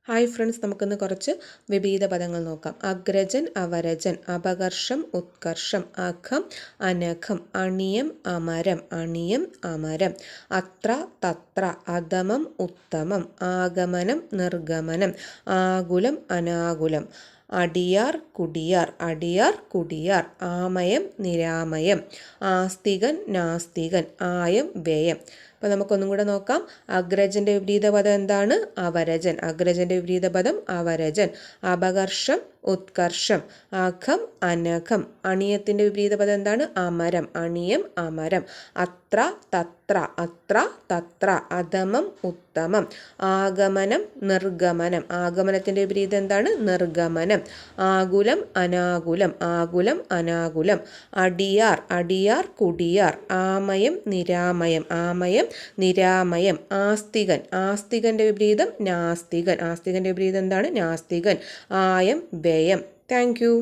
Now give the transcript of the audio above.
Hi friends, നമുക്കിന്ന് കുറച്ച് വിപരീത പദങ്ങൾ നോക്കാം. അഗ്രജൻ, അവരജൻ, അപകർഷം, ഉത്കർഷം, അഖം, അനഘം, അണിയം, അമരം, അണിയം, അമരം, അത്ര, തത്ര, അധമം, ഉത്തമം, ആഗമനം, നിർഗമനം, ആകുലം, അനാകുലം, അടിയാർ, കുടിയാർ, അടിയാർ, കുടിയാർ, ആമയം, നിരാമയം, ആസ്തികൻ, നാസ്തികൻ, ആയം, വ്യയം. അപ്പോൾ നമുക്കൊന്നും കൂടെ നോക്കാം. അഗ്രജൻ്റെ വിപരീത പദം എന്താണ്? അവരജൻ. അഗ്രജൻ്റെ വിപരീത പദം അവരജൻ. അപകർഷം, ഉത്കർഷം, അഖം, അനഘം. അണിയത്തിൻ്റെ വിപരീത പദം എന്താണ്? അമരം. അണിയം, അമരം. അത്ര, തത്ര, അത്ര, തത്ര, അധമം, ഉത്തമം, ആഗമനം, നിർഗമനം. ആഗമനത്തിൻ്റെ വിപരീതം എന്താണ്? നിർഗമനം. ആകുലം, അനാകുലം, ആകുലം, അനാകുലം. അടിയാർ, അടിയാർ, കുടിയാർ, ആമയം, നിരാമയം, ആമയം, നിരാമയം. ആസ്തികൻ, ആസ്തികൻ്റെ വിപരീതം നാസ്തികൻ. ആസ്തികൻ്റെ വിപരീതം എന്താണ്? നാസ്തികൻ. ആയം, വ്യയം. Thank U.